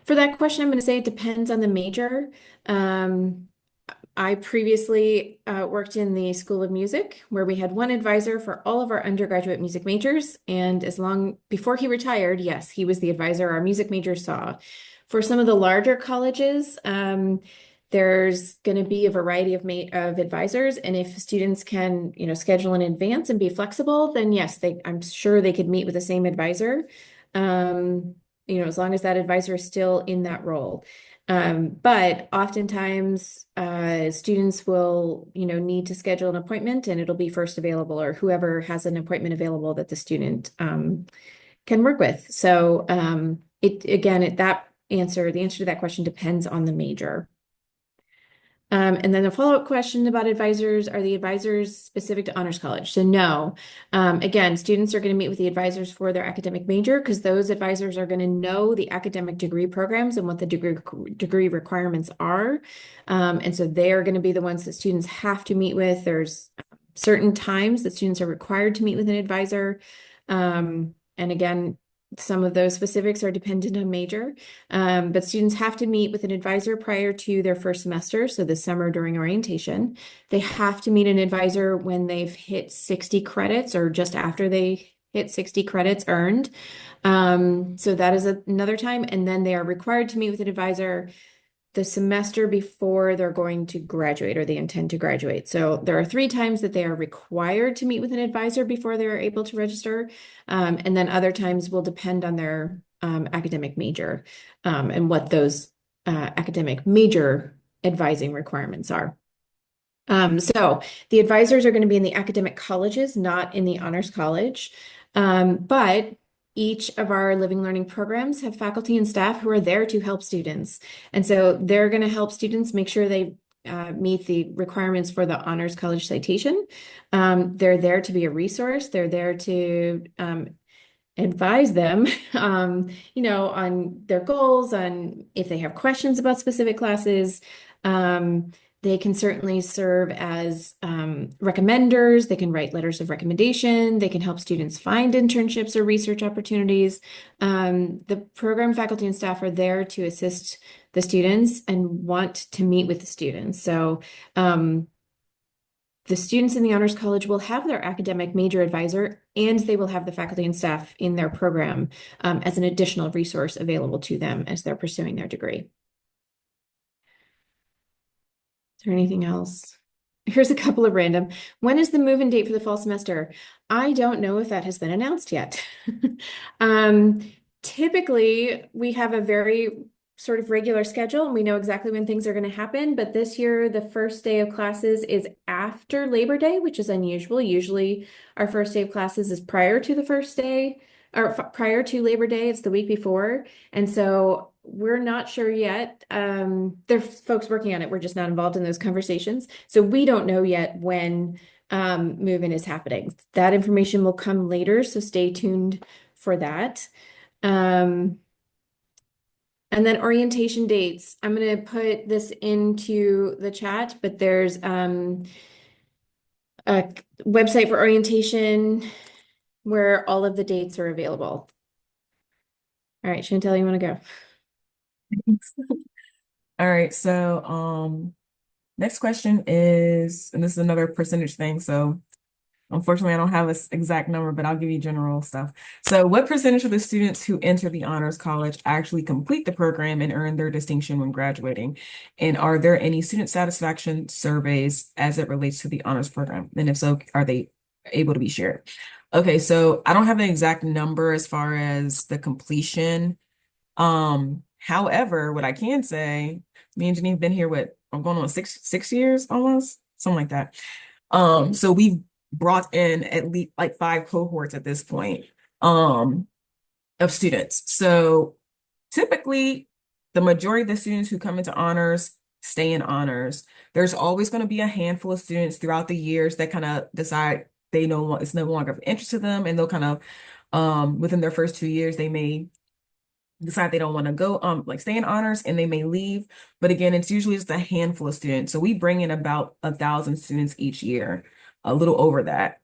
For that question, I'm going to say it depends on the major. Um, I previously worked in the School of Music, where we had one advisor for all of our undergraduate music majors. And before he retired, yes, he was the advisor our music majors saw. For some of the larger colleges, there's going to be a variety of advisors. And if students can, schedule in advance and be flexible, then yes, I'm sure they could meet with the same advisor. As long as that advisor is still in that role. But oftentimes, students will, need to schedule an appointment, and it'll be first available, or whoever has an appointment available that the student can work with. So the answer to that question depends on the major. And then the follow-up question about advisors, are the advisors specific to Honors College? So no. Again, students are going to meet with the advisors for their academic major, because those advisors are going to know the academic degree programs and what the degree requirements are. And so they are going to be the ones that students have to meet with. There's certain times that students are required to meet with an advisor. And again, some of those specifics are dependent on major, but students have to meet with an advisor prior to their first semester. So this summer during orientation, they have to meet an advisor when they've hit 60 credits, or just after they hit 60 credits earned. So that is another time. And then they are required to meet with an advisor the semester before they're going to graduate, or they intend to graduate. So there are 3 times that they are required to meet with an advisor before they're able to register. And then other times will depend on their academic major and what those academic major advising requirements are. So the advisors are going to be in the academic colleges, not in the Honors College. But each of our living learning programs have faculty and staff who are there to help students. And so they're going to help students make sure they meet the requirements for the Honors College citation. They're there to be a resource. They're there to advise them, on their goals, on if they have questions about specific classes. They can certainly serve as recommenders. They can write letters of recommendation. They can help students find internships or research opportunities. The program faculty and staff are there to assist the students and want to meet with the students. So the students in the Honors College will have their academic major advisor, and they will have the faculty and staff in their program as an additional resource available to them as they're pursuing their degree. Is there anything else? Here's a couple of random. When is the move-in date for the fall semester? I don't know if that has been announced yet. Typically, we have a very sort of regular schedule, and we know exactly when things are going to happen. But this year, the first day of classes is after Labor Day, which is unusual. Usually, our first day of classes is prior to the first day, or prior to Labor Day. It's the week before. And so we're not sure yet. There's folks working on it. We're just not involved in those conversations. So we don't know yet when move-in is happening. That information will come later, so stay tuned for that. And then orientation dates. I'm going to put this into the chat, but there's a website for orientation where all of the dates are available. All right, Chantel, you want to go? All right, so next question is, and this is another percentage thing, so unfortunately I don't have this exact number, but I'll give you general stuff. So what percentage of the students who enter the Honors College actually complete the program and earn their distinction when graduating? And are there any student satisfaction surveys as it relates to the honors program? And if so, are they able to be shared? Okay, so I don't have an exact number as far as the completion. However, what I can say, me and Janine have been here, I'm going on six years almost, something like that. So we've brought in at least like 5 cohorts at this point, of students. So typically the majority of the students who come into honors stay in honors. There's always going to be a handful of students throughout the years that kind of decide it's no longer of interest to them, and they'll kind of, within their first 2 years, they may decide they don't want to go like stay in honors, and they may leave. But again, it's usually just a handful of students. So we bring in about 1,000 students each year, a little over that.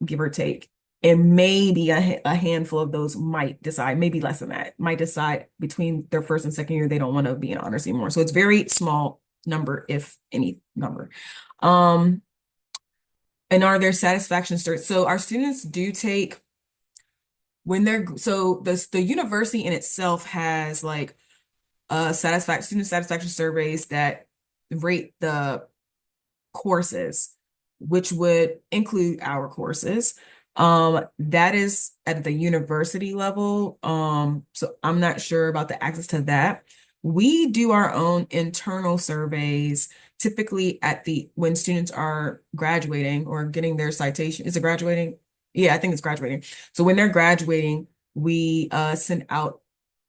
give or take. And maybe a handful of those might decide, maybe less than that, might decide between their first and second year they don't want to be in honors anymore. So it's very small number, if any number. Um, and are there satisfaction certs? So our students do take when they're so the university in itself has like student satisfaction surveys that rate the courses, which would include our courses. That is at the university level. So I'm not sure about the access to that. We do our own internal surveys, typically at the when students are graduating or getting their citation. Is it graduating? Yeah, I think it's graduating. So when they're graduating, we send out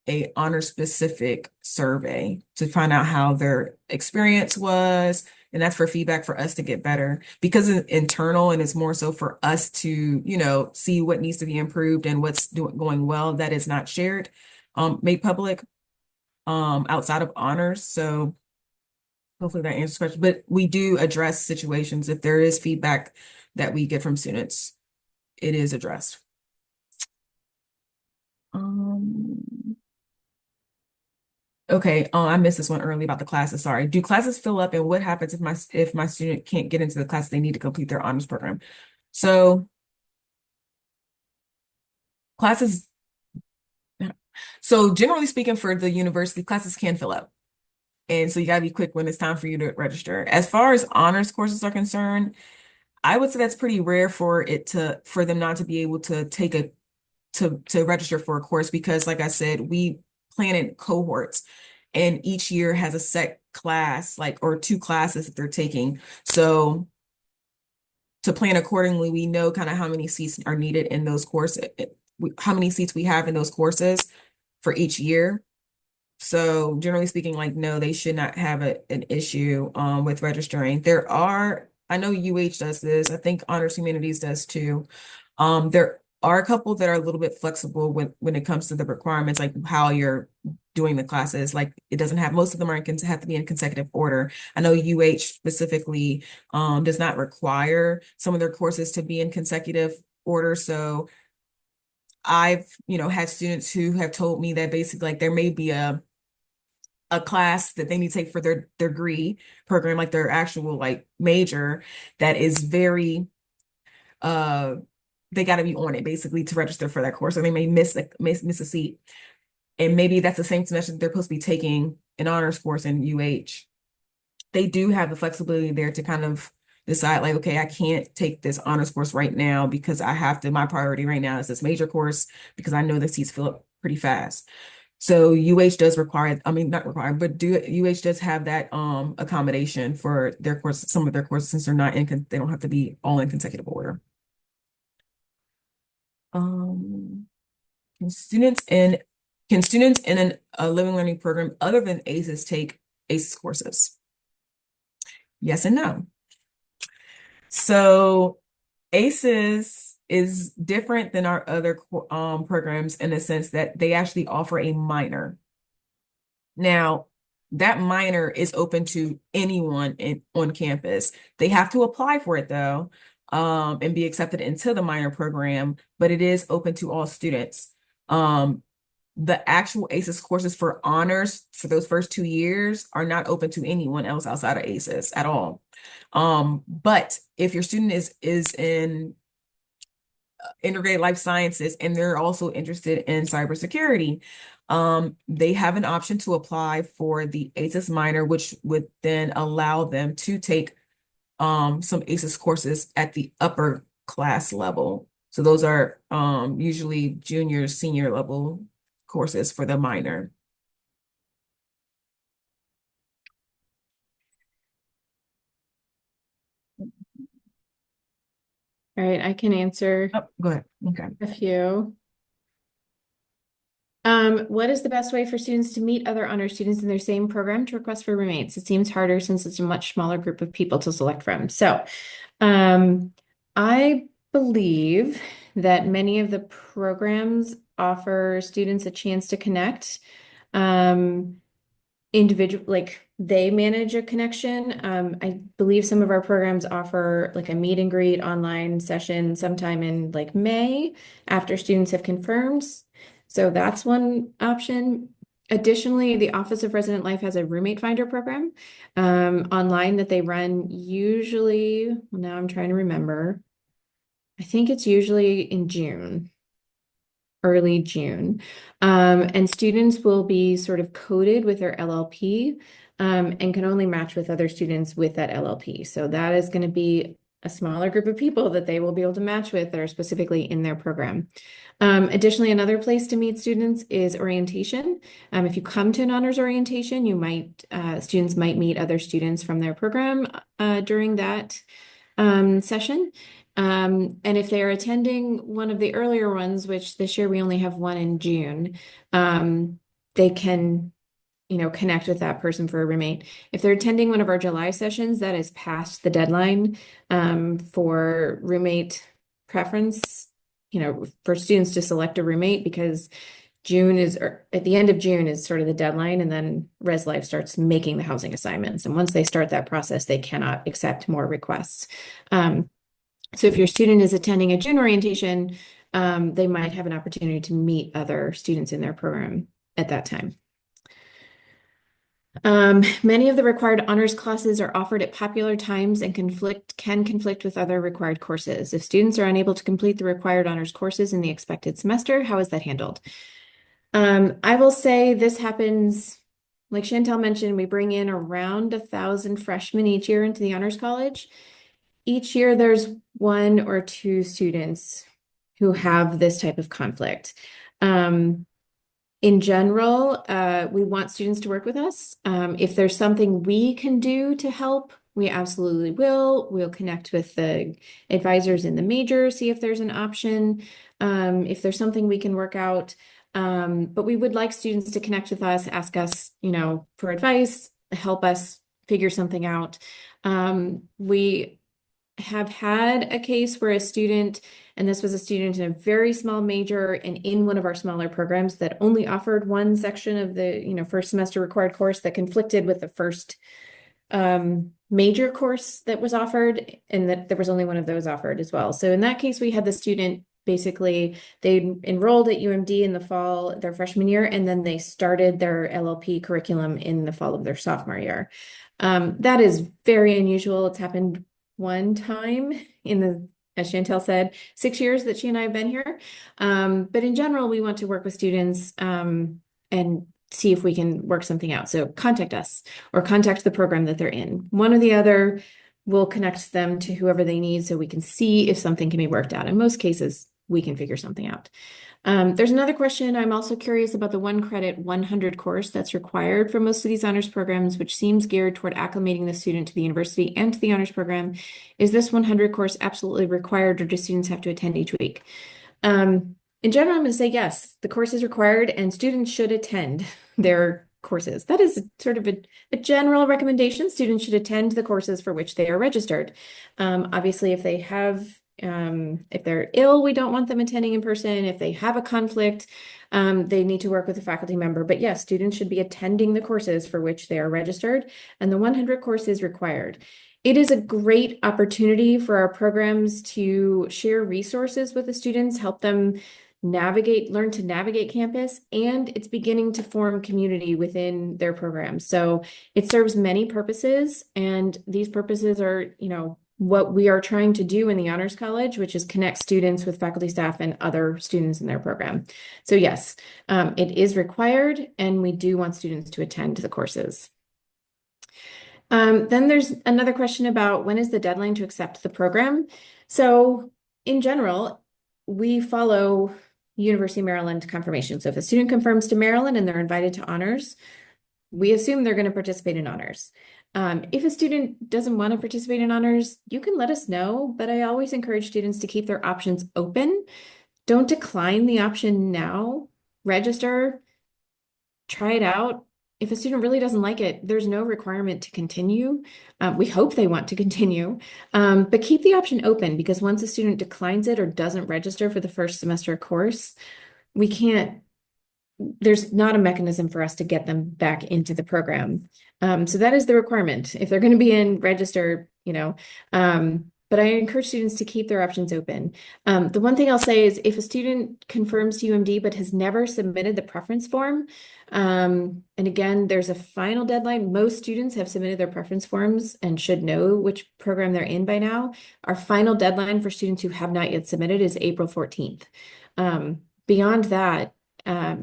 a honor specific survey to find out how their experience was. And that's for feedback for us to get better because it's internal and it's more so for us to, see what needs to be improved and what's going well that is not shared, made public, outside of honors. So hopefully that answers the question. But we do address situations if there is feedback that we get from students, it is addressed. Um, Okay, I missed this one early about the classes. Sorry. Do classes fill up, and what happens if my student can't get into the class they need to complete their honors program? So classes, so generally speaking, for the university, classes can fill up, and so you gotta be quick when it's time for you to register. As far as honors courses are concerned, I would say that's pretty rare for them not to be able to take to register for a course because, like I said, we plan in cohorts and each year has a set class, like, or two classes that they're taking. So to plan accordingly, we know kind of how many seats are needed in those courses, how many seats we have in those courses for each year. So generally speaking, like, no, they should not have an issue with registering. I know UH does this. I think Honors Humanities does too. There are a couple that are a little bit flexible when it comes to the requirements, like how you're doing the classes. Like it doesn't have most of them have to be in consecutive order. I know UH specifically does not require some of their courses to be in consecutive order. So I've, had students who have told me that basically like there may be a class that they need to take for their degree program, like their actual like major, that is very they got to be on it basically to register for that course, or they may miss a seat, and maybe that's the same semester that they're supposed to be taking an honors course in UH. They do have the flexibility there to kind of decide like, okay, I can't take this honors course right now because my priority right now is this major course because I know the seats fill up pretty fast. So UH does require, I mean, not require, but UH does have that accommodation for their course, some of their courses, since they're not they don't have to be all in consecutive order. Um, can students in a living learning program other than ACES take ACES courses? Yes and no. So ACES is different than our other programs in the sense that they actually offer a minor. Now, that minor is open to anyone on campus. They have to apply for it though, and be accepted into the minor program, but it is open to all students. The actual ACES courses for honors for those first 2 years are not open to anyone else outside of ACES at all. But if your student is in integrated life sciences and they're also interested in cybersecurity, they have an option to apply for the ACES minor, which would then allow them to take some ACES courses at the upper class level. So those are usually junior, senior level courses for the minor. All right, I can answer Oh, go ahead. Okay. a few. What is the best way for students to meet other honor students in their same program to request for roommates? It seems harder since it's a much smaller group of people to select from. So, I believe that many of the programs offer students a chance to connect. individual, like they manage a connection. I believe some of our programs offer like a meet and greet online session sometime in like May after students have confirmed. So that's one option. Additionally, the Office of Resident Life has a roommate finder program online that they run usually, well, now I'm trying to remember. I think it's usually in June, early June. And students will be sort of coded with their LLP and can only match with other students with that LLP. So that is going to be a smaller group of people that they will be able to match with that are specifically in their program. Additionally, another place to meet students is orientation. If you come to an honors orientation, you might students might meet other students from their program during that session. And if they're attending one of the earlier ones, which this year we only have one in June, they can, connect with that person for a roommate. If they're attending one of our July sessions, that is past the deadline for roommate preference, for students to select a roommate because June is, or at the end of June is sort of the deadline, and then Res Life starts making the housing assignments. And once they start that process, they cannot accept more requests. So if your student is attending a June orientation, they might have an opportunity to meet other students in their program at that time. Many of the required honors classes are offered at popular times and can conflict with other required courses. If students are unable to complete the required honors courses in the expected semester, how is that handled? I will say this happens, like Chantel mentioned, we bring in around 1,000 freshmen each year into the Honors College. Each year there's 1 or 2 students who have this type of conflict. In general, we want students to work with us. If there's something we can do to help, we absolutely will. We'll connect with the advisors in the major, see if there's an option, if there's something we can work out. But we would like students to connect with us, ask us, for advice, help us figure something out. We have had a case where a student, and this was a student in a very small major and in one of our smaller programs that only offered one section of the, first semester required course that conflicted with the first major course that was offered, and that there was only one of those offered as well. So in that case, we had the student basically, they enrolled at UMD in the fall, their freshman year, and then they started their LLP curriculum in the fall of their sophomore year. That is very unusual. It's happened one time in the, as Chantel said, 6 years that she and I have been here. But in general, we want to work with students and see if we can work something out. So contact us or contact the program that they're in. One or the other will connect them to whoever they need so we can see if something can be worked out. In most cases, we can figure something out. There's another question. I'm also curious about the 1 credit 100 course that's required for most of these honors programs, which seems geared toward acclimating the student to the university and to the honors program. Is this 100 course absolutely required, or do students have to attend each week? In general, I'm going to say yes, the course is required and students should attend their courses. That is sort of a general recommendation. Students should attend the courses for which they are registered. Obviously, if they have if they're ill, we don't want them attending in person. If they have a conflict, they need to work with a faculty member. But yes, students should be attending the courses for which they are registered, and the 100 course is required. It is a great opportunity for our programs to share resources with the students, help them learn to navigate campus, and it's beginning to form community within their program. So it serves many purposes, and these purposes are, what we are trying to do in the Honors College, which is connect students with faculty, staff, and other students in their program. So yes, it is required, and we do want students to attend the courses. Then there's another question about when is the deadline to accept the program? So in general, we follow University of Maryland confirmation. So if a student confirms to Maryland and they're invited to honors, we assume they're going to participate in honors. If a student doesn't want to participate in honors, you can let us know, but I always encourage students to keep their options open. Don't decline the option now. Register, try it out. If a student really doesn't like it, there's no requirement to continue. We hope they want to continue, but keep the option open, because once a student declines it or doesn't register for the first semester course, we can't there's not a mechanism for us to get them back into the program. So that is the requirement. If they're going to be in, register, but I encourage students to keep their options open. The one thing I'll say is if a student confirms to UMD but has never submitted the preference form, and again, there's a final deadline. Most students have submitted their preference forms and should know which program they're in by now. Our final deadline for students who have not yet submitted is April 14th. Beyond that,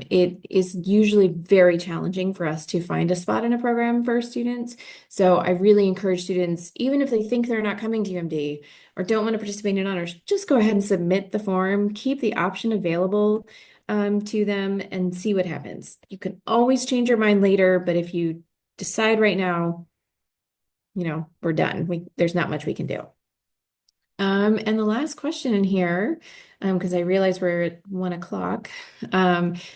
it is usually very challenging for us to find a spot in a program for students. So I really encourage students, even if they think they're not coming to UMD or don't want to participate in honors, just go ahead and submit the form, keep the option available to them and see what happens. You can always change your mind later, but if you decide right now, we're done. There's not much we can do. And the last question in here, because I realize we're at 1 o'clock,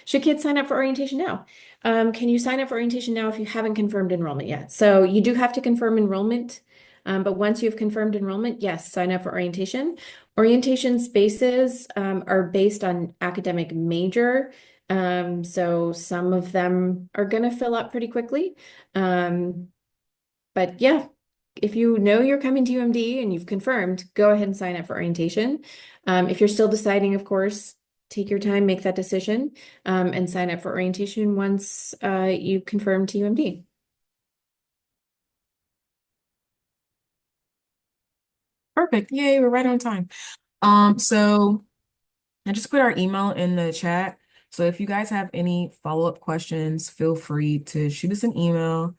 should kids sign up for orientation now? Can you sign up for orientation now if you haven't confirmed enrollment yet? So you do have to confirm enrollment, but once you've confirmed enrollment, yes, sign up for orientation. Orientation spaces are based on academic major, so some of them are going to fill up pretty quickly. But yeah, if you know you're coming to UMD and you've confirmed, go ahead and sign up for orientation. If you're still deciding, of course, take your time, make that decision, and sign up for orientation once you confirm to UMD. Perfect. Yay, we're right on time. So I just put our email in the chat. So if you guys have any follow-up questions, feel free to shoot us an email.